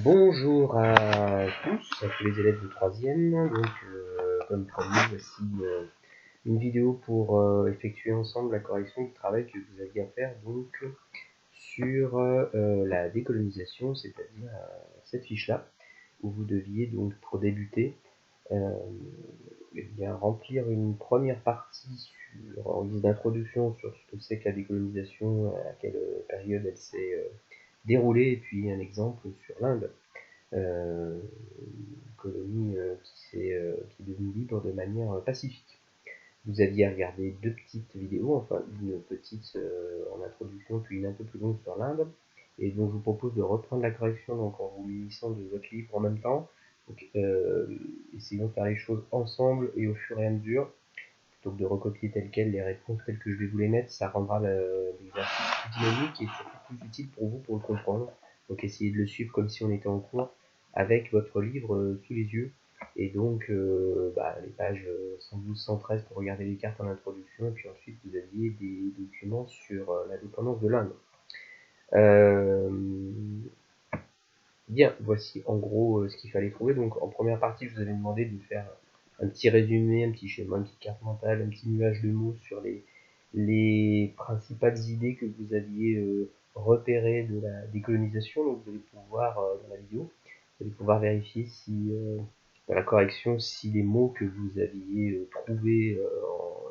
Bonjour à tous les élèves de troisième. Donc, comme promis, voici une vidéo pour effectuer ensemble la correction du travail que vous aviez à faire donc sur la décolonisation, c'est-à-dire cette fiche-là, où vous deviez donc pour débuter eh bien, remplir une première partie en guise d'introduction sur ce que c'est que la décolonisation, à quelle période elle s'est déroulée, et puis un exemple sur l'Inde. Colonie qui est devenue libre de manière pacifique. Vous aviez regardé deux petites vidéos, enfin une petite en introduction, puis une un peu plus longue sur l'Inde, et donc je vous propose de reprendre la correction donc en vous munissant de votre livre en même temps. Donc, essayons de faire les choses ensemble et au fur et à mesure, plutôt que de recopier tel quel les réponses telles que je vais vous les mettre, ça rendra l'exercice plus dynamique et surtout plus utile pour vous pour le comprendre. Donc essayez de le suivre comme si on était en cours avec votre livre sous les yeux. Et donc les pages 112-113 pour regarder les cartes en introduction, et puis ensuite vous aviez des documents sur l'indépendance de l'Inde. Bien, voici en gros ce qu'il fallait trouver. Donc en première partie, je vous avais demandé de faire un petit résumé, un petit schéma, une petite carte mentale, un petit nuage de mots sur les principales idées que vous aviez repérées de la décolonisation. Donc vous allez pouvoir, dans la vidéo, vous allez pouvoir vérifier si, dans la correction, si les mots que vous aviez trouvés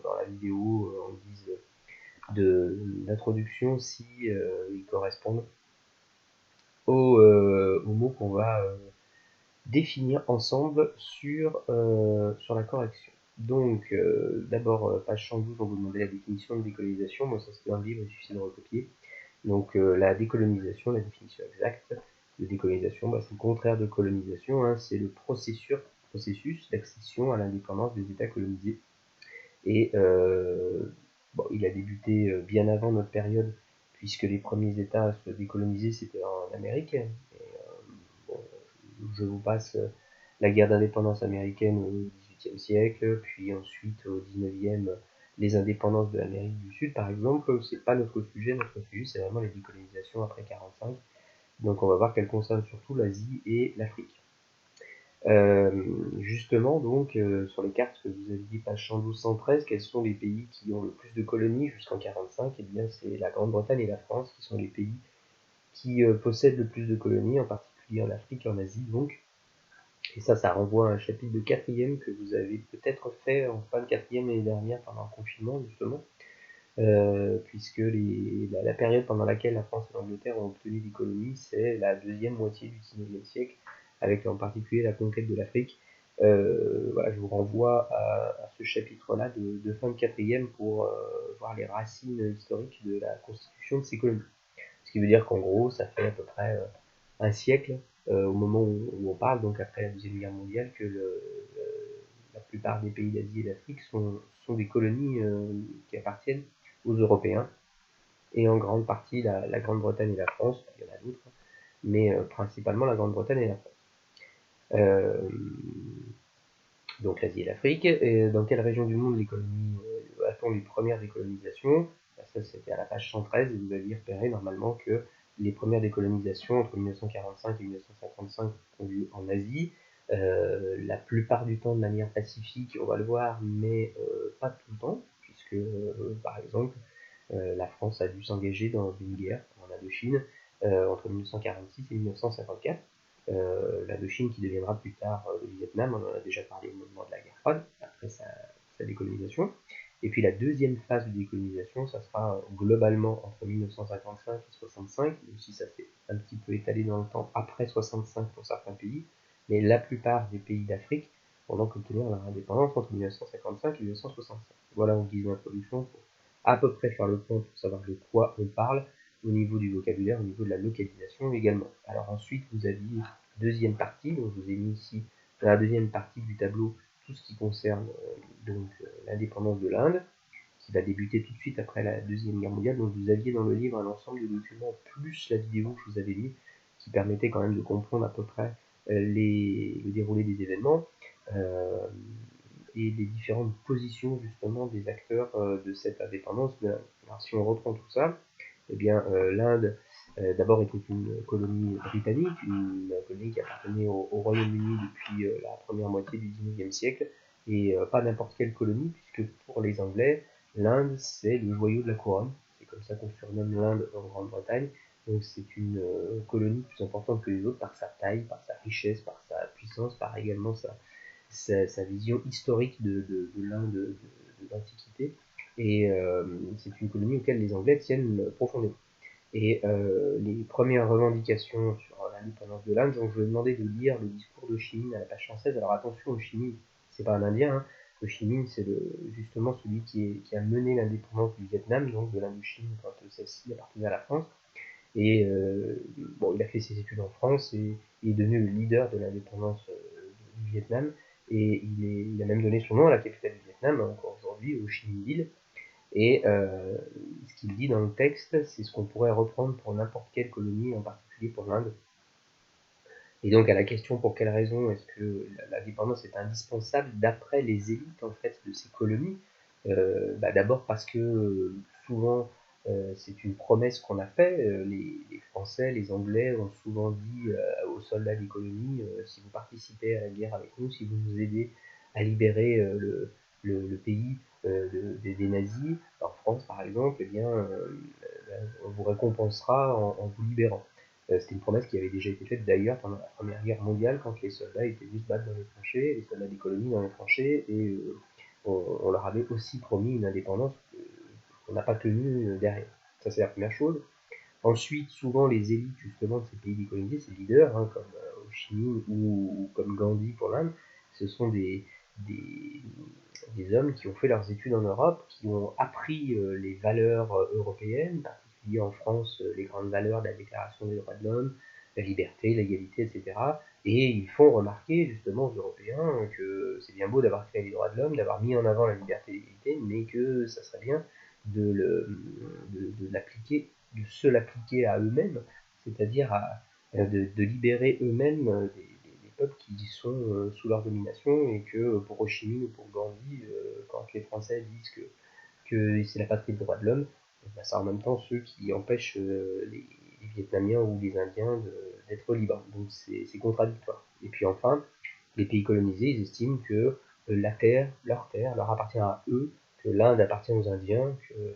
dans la vidéo en guise d'introduction, si ils correspondent aux mots qu'on va définir ensemble sur la correction. Donc, d'abord, page 112, on vous demandait la définition de décolonisation. Moi, ça c'était dans le livre, il suffit de recopier. Donc, la décolonisation, la définition exacte de décolonisation, c'est le contraire de colonisation, hein, c'est le processus d'accession à l'indépendance des États colonisés. Et il a débuté bien avant notre période, puisque les premiers États à se décoloniser, c'était en Amérique. Et, bon, je vous passe la guerre d'indépendance américaine au XVIIIe siècle, puis ensuite au XIXe, les indépendances de l'Amérique du Sud, par exemple. C'est pas notre sujet c'est vraiment les décolonisations après 45. Donc on va voir qu'elles concernent surtout l'Asie et l'Afrique. Justement, donc, sur les cartes que vous avez dit, page 112-113, quels sont les pays qui ont le plus de colonies jusqu'en 45? Eh bien, c'est la Grande-Bretagne et la France qui sont les pays qui possèdent le plus de colonies, en particulier en Afrique et en Asie, donc. Et ça renvoie à un chapitre de quatrième que vous avez peut-être fait en fin de quatrième l'année dernière pendant le confinement, justement, puisque la période pendant laquelle la France et l'Angleterre ont obtenu des colonies, c'est la deuxième moitié du XIXe siècle, avec en particulier la conquête de l'Afrique. Voilà, je vous renvoie à ce chapitre-là de fin de quatrième pour voir les racines historiques de la constitution de ces colonies. Ce qui veut dire qu'en gros, ça fait à peu près un siècle, au moment où on parle, donc après la Deuxième Guerre mondiale, que la plupart des pays d'Asie et d'Afrique sont des colonies qui appartiennent aux Européens, et en grande partie la Grande-Bretagne et la France, il y en a d'autres, mais principalement la Grande-Bretagne et la France. Donc l'Asie et l'Afrique. Et dans quelle région du monde les colonies a-t-on les premières décolonisations? Ça c'était à la page 113, et vous aviez repéré normalement que les premières décolonisations entre 1945 et 1955 ont lieu en Asie, la plupart du temps de manière pacifique, on va le voir, mais pas tout le temps, puisque par exemple la France a dû s'engager dans une guerre en Indochine entre 1946 et 1954. L'Indochine qui deviendra plus tard le Vietnam, on en a déjà parlé au moment de la guerre froide, après sa décolonisation. Et puis la deuxième phase de décolonisation, ça sera globalement entre 1955 et 65, même si ça s'est un petit peu étalé dans le temps après 65 pour certains pays, mais la plupart des pays d'Afrique vont donc obtenir leur indépendance entre 1955 et 1965. Voilà en guise d'introduction pour à peu près faire le point pour savoir de quoi on parle au niveau du vocabulaire, au niveau de la localisation également. Alors ensuite, vous aviez deuxième partie, donc je vous ai mis ici dans la deuxième partie du tableau tout ce qui concerne l'indépendance de l'Inde, qui va débuter tout de suite après la Deuxième Guerre mondiale. Donc vous aviez dans le livre un ensemble de documents, plus la vidéo que je vous avais mis, qui permettait quand même de comprendre à peu près le déroulé des événements et les différentes positions justement des acteurs de cette indépendance. Alors si on reprend tout ça, eh bien l'Inde d'abord était une colonie britannique, une colonie qui appartenait au Royaume-Uni depuis la première moitié du XIXe siècle, et pas n'importe quelle colonie, puisque pour les Anglais, l'Inde c'est le joyau de la couronne, c'est comme ça qu'on surnomme l'Inde en Grande-Bretagne, donc c'est une colonie plus importante que les autres par sa taille, par sa richesse, par sa puissance, par également sa vision historique de l'Inde de l'Antiquité, et c'est une colonie auquel les Anglais tiennent profondément. Et les premières revendications sur l'indépendance de l'Inde, donc je vais demander de lire le discours de Ho Chi Minh à la page 116. Alors attention, Ho Chi Minh, c'est pas un Indien, hein. Ho Chi Minh, c'est justement celui qui a mené l'indépendance du Vietnam, donc de l'Indochine, quand celle-ci appartenait à la France. Et bon, il a fait ses études en France et il est devenu le leader de l'indépendance du Vietnam. Et il a même donné son nom à la capitale du Vietnam, encore aujourd'hui, Ho Chi Minh Ville. Et ce qu'il dit dans le texte, c'est ce qu'on pourrait reprendre pour n'importe quelle colonie, en particulier pour l'Inde. Et donc à la question pour quelle raison est-ce que l'indépendance est indispensable d'après les élites en fait de ces colonies, d'abord parce que souvent c'est une promesse qu'on a faite. Les Français, les Anglais ont souvent dit aux soldats des colonies si vous participez à la guerre avec nous, si vous nous aidez à libérer le pays des nazis, en France par exemple, eh bien on vous récompensera en vous libérant. C'était une promesse qui avait déjà été faite d'ailleurs pendant la Première Guerre mondiale, quand les soldats étaient venus se battre dans les tranchées, les soldats des colonies dans les tranchées, et on leur avait aussi promis une indépendance qu'on n'a pas tenue derrière. Ça, c'est la première chose. Ensuite, souvent, les élites justement de ces pays décolonisés, ces leaders, hein, comme Ho Chi Minh ou comme Gandhi pour l'Inde, ce sont des, des hommes qui ont fait leurs études en Europe, qui ont appris les valeurs européennes, en particulier en France, les grandes valeurs de la Déclaration des droits de l'homme, la liberté, l'égalité, etc. Et ils font remarquer justement aux Européens que c'est bien beau d'avoir créé les droits de l'homme, d'avoir mis en avant la liberté et l'égalité, mais que ça serait bien de l'appliquer, de se l'appliquer à eux-mêmes, c'est-à-dire de libérer eux-mêmes des peuples qui sont sous leur domination, et que pour Ho Chi Minh ou pour Gandhi, quand les Français disent que c'est la patrie des droits de l'homme, c'est en même temps ceux qui empêchent les Vietnamiens ou les Indiens d'être libres. Donc c'est contradictoire. Et puis enfin, les pays colonisés, ils estiment que la terre, leur appartient à eux, que l'Inde appartient aux Indiens, que le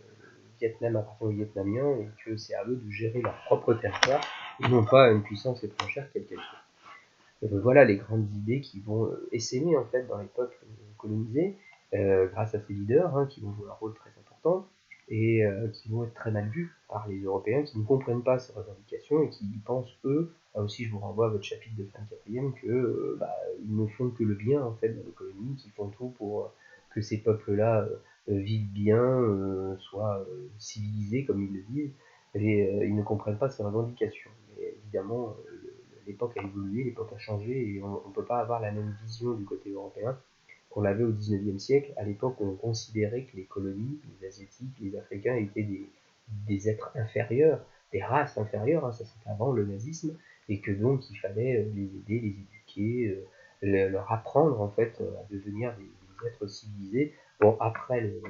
Vietnam appartient aux Vietnamiens, et que c'est à eux de gérer leur propre territoire, et non pas à une puissance étrangère quelle qu'elle soit. Voilà les grandes idées qui vont essaimer en fait dans les peuples colonisés, grâce à ces leaders qui vont jouer un rôle très important, et qui vont être très mal vus par les Européens qui ne comprennent pas ces revendications et qui pensent, eux, là aussi je vous renvoie à votre chapitre de fin de quatrième, que ils ne font que le bien en fait dans les colonies, qui font tout pour que ces peuples-là vivent bien, soient civilisés comme ils le disent, et ils ne comprennent pas ces revendications. Mais évidemment, l'époque a évolué, l'époque a changé, et on ne peut pas avoir la même vision du côté européen qu'on l'avait au XIXe siècle. À l'époque, on considérait que les colonies, les Asiatiques, les Africains étaient des êtres inférieurs, des races inférieures, ça c'était avant le nazisme, et que donc il fallait les aider, les éduquer, leur apprendre en fait à devenir des êtres civilisés. Bon, après le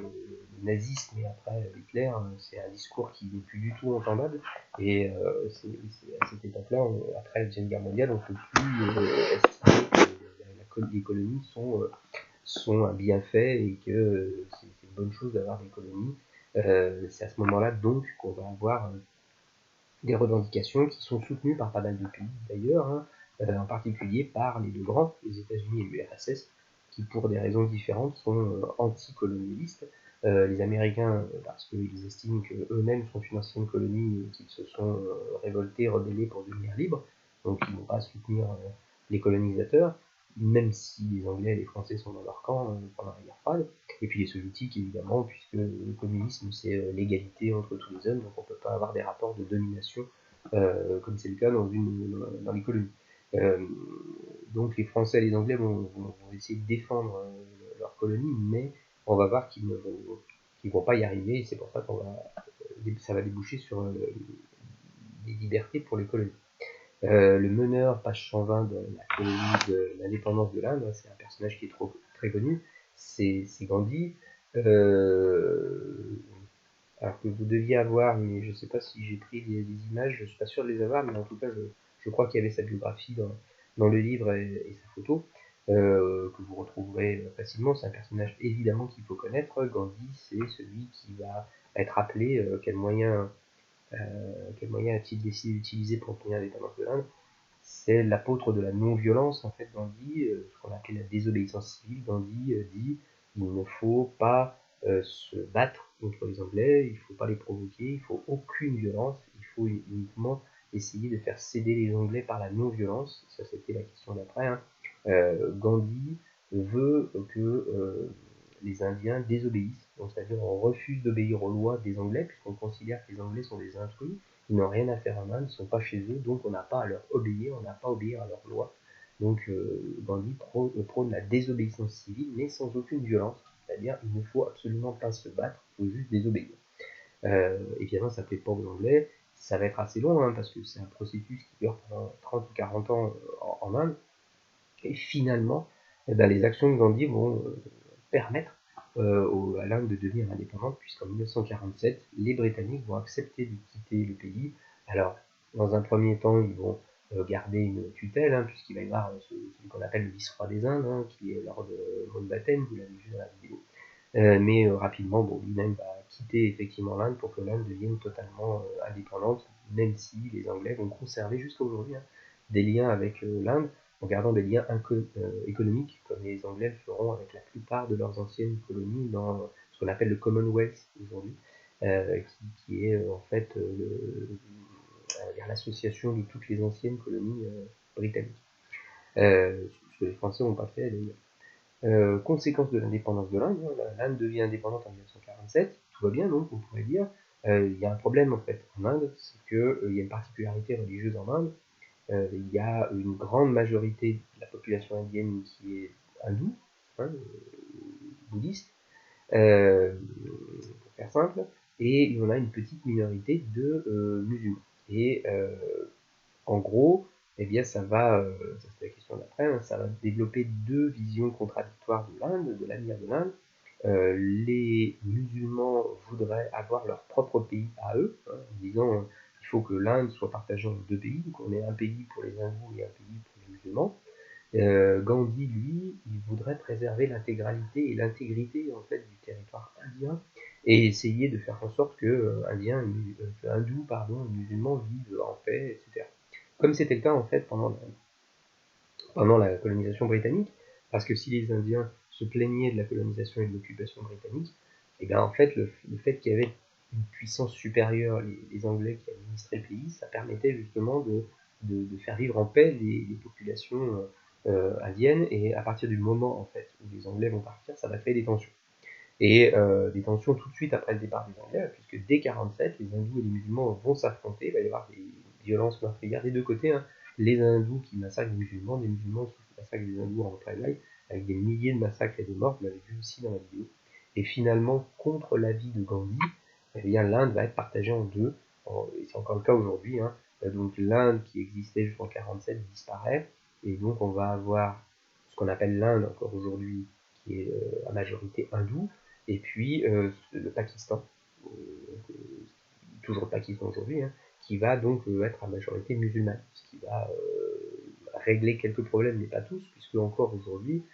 nazisme et après Hitler, c'est un discours qui n'est plus du tout entendable, et c'est à cette époque-là, après la Deuxième Guerre mondiale, on ne peut plus estimer que les colonies sont un bienfait, et que c'est une bonne chose d'avoir des colonies. C'est à ce moment-là donc qu'on va avoir des revendications qui sont soutenues par pas mal de pays d'ailleurs, en particulier par les deux grands, les États-Unis et l'URSS, qui pour des raisons différentes sont anticolonialistes. Les Américains, parce qu'ils estiment qu'eux-mêmes sont une ancienne colonie et qu'ils se sont révoltés, rebellés pour devenir libres, donc ils ne vont pas soutenir les colonisateurs, même si les Anglais et les Français sont dans leur camp pendant la guerre froide. Et puis les soviétiques, évidemment, puisque le communisme, c'est l'égalité entre tous les hommes, donc on ne peut pas avoir des rapports de domination, comme c'est le cas dans les colonies. Donc les Français et les Anglais vont essayer de défendre leur colonie, mais on va voir qu'ils ne vont pas y arriver, et c'est pour ça ça va déboucher sur des libertés pour les colonies. Le meneur, page 120 de la colonie de l'indépendance de l'Inde, c'est un personnage qui est très connu, c'est Gandhi. alors que vous deviez avoir, mais je ne sais pas si j'ai pris les images, je ne suis pas sûr de les avoir, mais en tout cas, je crois qu'il y avait sa biographie dans le livre et sa photo, que vous retrouverez facilement. C'est un personnage évidemment qu'il faut connaître. Gandhi, c'est celui qui va être appelé, quel moyen a-t-il décidé d'utiliser pour obtenir l'indépendance de l'Inde? C'est l'apôtre de la non-violence, en fait, Gandhi, ce qu'on appelle la désobéissance civile. Gandhi dit il ne faut pas se battre contre les Anglais, il ne faut pas les provoquer, il ne faut aucune violence, il faut uniquement essayer de faire céder les Anglais par la non-violence. Ça, c'était la question d'après. Hein. Gandhi veut que les Indiens désobéissent, c'est-à-dire on refuse d'obéir aux lois des Anglais, puisqu'on considère que les Anglais sont des intrus, ils n'ont rien à faire en Inde, ils ne sont pas chez eux, donc on n'a pas à leur obéir, on n'a pas à obéir à leurs lois. Donc Gandhi prône la désobéissance civile, mais sans aucune violence, c'est-à-dire il ne faut absolument pas se battre, il faut juste désobéir. Évidemment, ça ne plaît pas aux Anglais, ça va être assez long, hein, parce que c'est un processus qui dure pendant 30 ou 40 ans en Inde, et finalement, eh ben, les actions de Gandhi vont permettre à l'Inde de devenir indépendante, puisqu'en 1947, les Britanniques vont accepter de quitter le pays. Alors, dans un premier temps, ils vont garder une tutelle, hein, puisqu'il va y avoir celui qu'on appelle le vice-roi des Indes, hein, qui est Lord Mountbatten, vous l'avez vu dans la vidéo. Mais rapidement, bon, lui-même va quitter effectivement l'Inde pour que l'Inde devienne totalement indépendante, même si les Anglais vont conserver jusqu'à aujourd'hui hein, des liens avec l'Inde, en gardant des liens économiques, comme les Anglais le feront avec la plupart de leurs anciennes colonies dans ce qu'on appelle le Commonwealth aujourd'hui, qui est en fait l'association de toutes les anciennes colonies britanniques. Ce que les Français n'ont pas fait d'ailleurs. Conséquence de l'indépendance de l'Inde, l'Inde devient indépendante en 1947, tout va bien donc on pourrait dire. Il y a un problème en fait en Inde, c'est qu'il y a une particularité religieuse en Inde. Il y a une grande majorité de la population indienne qui est hindoue, hein, bouddhiste, pour faire simple, et il y en a une petite minorité de musulmans. Et en gros, eh bien, ça c'est la question d'après, hein, ça va développer deux visions contradictoires de l'Inde, de l'avenir de l'Inde. Les musulmans voudraient avoir leur propre pays à eux, hein, en disant il faut que l'Inde soit partagée en deux pays, donc on ait un pays pour les hindous et un pays pour les musulmans. Gandhi, lui, il voudrait préserver l'intégralité et l'intégrité en fait du territoire indien et essayer de faire en sorte que hindous, et musulmans vivent en paix, etc. Comme c'était le cas en fait pendant la colonisation britannique, parce que si les Indiens se plaignaient de la colonisation et de l'occupation britannique, et bien en fait le fait qu'il y avait une puissance supérieure, les Anglais qui administraient le pays, ça permettait justement de faire vivre en paix les populations indiennes, et à partir du moment en fait où les Anglais vont partir, ça va créer des tensions. Et des tensions tout de suite après le départ des Anglais, puisque dès 47, les hindous et les musulmans vont s'affronter, il va y avoir des violences meurtrières des deux côtés, hein. Les hindous qui massacrent les musulmans qui massacrent les hindous en représailles, avec des milliers de massacres et de morts, vous l'avez vu aussi dans la vidéo. Et finalement, contre l'avis de Gandhi, eh bien l'Inde va être partagée en deux, et c'est encore le cas aujourd'hui, hein. Donc l'Inde qui existait jusqu'en 47 disparaît, et donc on va avoir ce qu'on appelle l'Inde encore aujourd'hui, qui est à majorité hindoue, et puis le Pakistan, toujours le Pakistan aujourd'hui, hein, qui va donc être à majorité musulmane, ce qui va régler quelques problèmes, mais pas tous, puisque encore aujourd'hui,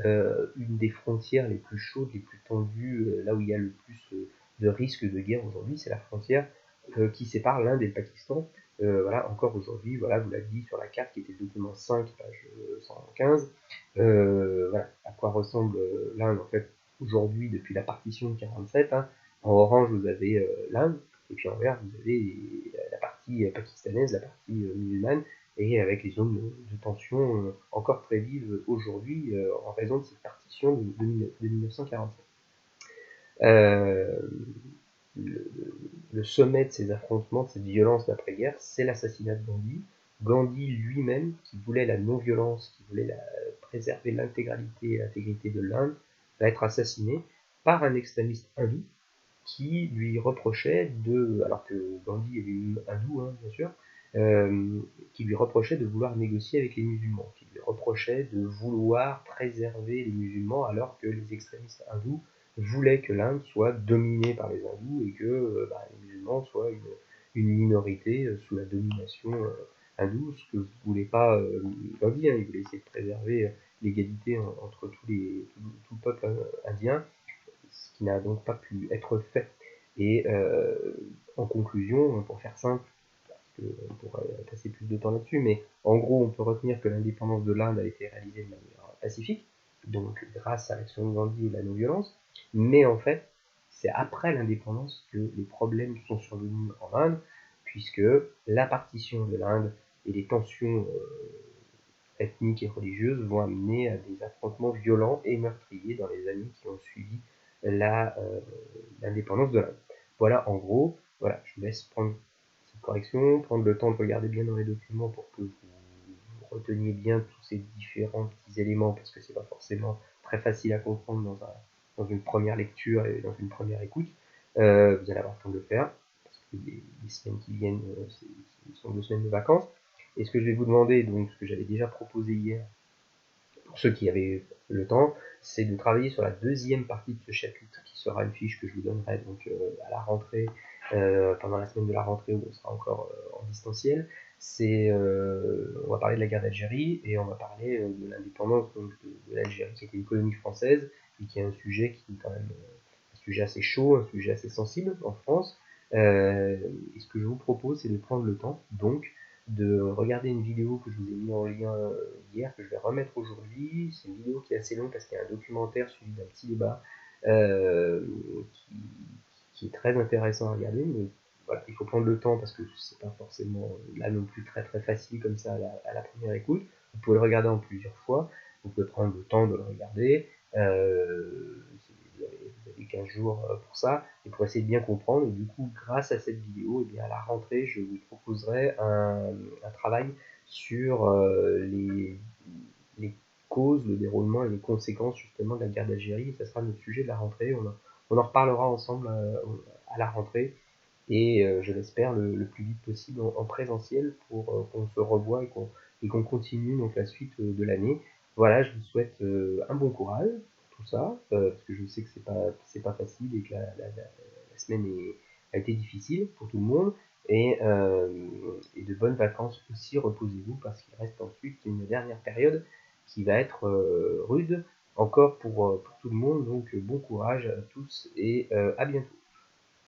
une des frontières les plus chaudes, les plus tendues, là où il y a le plus de risques de guerre aujourd'hui, c'est la frontière qui sépare l'Inde et le Pakistan. Voilà, encore aujourd'hui, voilà, vous l'avez dit sur la carte qui était le document 5, page 115, voilà, à quoi ressemble l'Inde en fait aujourd'hui depuis la partition de 47. Hein. En orange, vous avez l'Inde, et puis en vert, vous avez la partie pakistanaise, la partie musulmane, et avec les zones de tension encore très vives aujourd'hui en raison de cette partition de 1947. Le sommet de ces affrontements, de cette violence d'après-guerre, c'est l'assassinat de Gandhi. Gandhi lui-même, qui voulait la non-violence, qui voulait préserver l'intégralité et l'intégrité de l'Inde, va être assassiné par un extrémiste hindou qui lui reprochait alors que Gandhi est hindou, hein, bien sûr, qui lui reprochait de vouloir négocier avec les musulmans, qui lui reprochait de vouloir préserver les musulmans alors que les extrémistes hindous voulait que l'Inde soit dominée par les hindous et que les musulmans soient une minorité sous la domination hindoue, ce que ne voulait pas Gandhi, hein. Il voulait essayer de préserver l'égalité entre tout le peuple indien, ce qui n'a donc pas pu être fait. Et en conclusion, pour faire simple, on pourrait passer plus de temps là-dessus, mais en gros, on peut retenir que l'indépendance de l'Inde a été réalisée de manière pacifique, donc grâce à l'action de Gandhi et la non-violence, mais en fait, c'est après l'indépendance que les problèmes sont survenus en Inde, puisque la partition de l'Inde et les tensions ethniques et religieuses vont amener à des affrontements violents et meurtriers dans les années qui ont suivi l'indépendance de l'Inde. Voilà, en gros, voilà, je vous laisse prendre cette correction, prendre le temps de regarder bien dans les documents pour que vous reteniez bien tous ces différents petits éléments, parce que c'est pas forcément très facile à comprendre dans une première lecture et dans une première écoute. Vous allez avoir le temps de le faire, parce que les semaines qui viennent, ce sont 2 semaines de vacances. Et ce que je vais vous demander, donc ce que j'avais déjà proposé hier, pour ceux qui avaient le temps, c'est de travailler sur la deuxième partie de ce chapitre, qui sera une fiche que je vous donnerai donc à la rentrée, pendant la semaine de la rentrée où on sera encore en distanciel. On va parler de la guerre d'Algérie et on va parler de l'indépendance de l'Algérie, qui était une colonie française et qui est un sujet qui est quand même un sujet assez chaud, un sujet assez sensible en France. Et ce que je vous propose, c'est de prendre le temps, donc, de regarder une vidéo que je vous ai mis en lien hier, que je vais remettre aujourd'hui. C'est une vidéo qui est assez longue parce qu'il y a un documentaire suivi d'un petit débat euh, qui, qui est très intéressant à regarder, mais voilà, il faut prendre le temps parce que c'est pas forcément là non plus très très facile comme ça à la première écoute. Vous pouvez le regarder en plusieurs fois, vous pouvez prendre le temps de le regarder. Vous avez 15 jours pour ça, et pour essayer de bien comprendre. Et du coup, grâce à cette vidéo, et bien à la rentrée, je vous proposerai un travail sur les causes, le déroulement et les conséquences justement de la guerre d'Algérie. Ça sera notre sujet de la rentrée. On en reparlera ensemble à la rentrée, et je l'espère le plus vite possible en présentiel pour qu'on se revoie et qu'on continue donc la suite de l'année. Voilà, je vous souhaite un bon courage pour tout ça, parce que je sais que c'est pas facile et que la semaine a été difficile pour tout le monde, et de bonnes vacances aussi, reposez-vous, parce qu'il reste ensuite une dernière période qui va être rude encore pour tout le monde, donc bon courage à tous et à bientôt.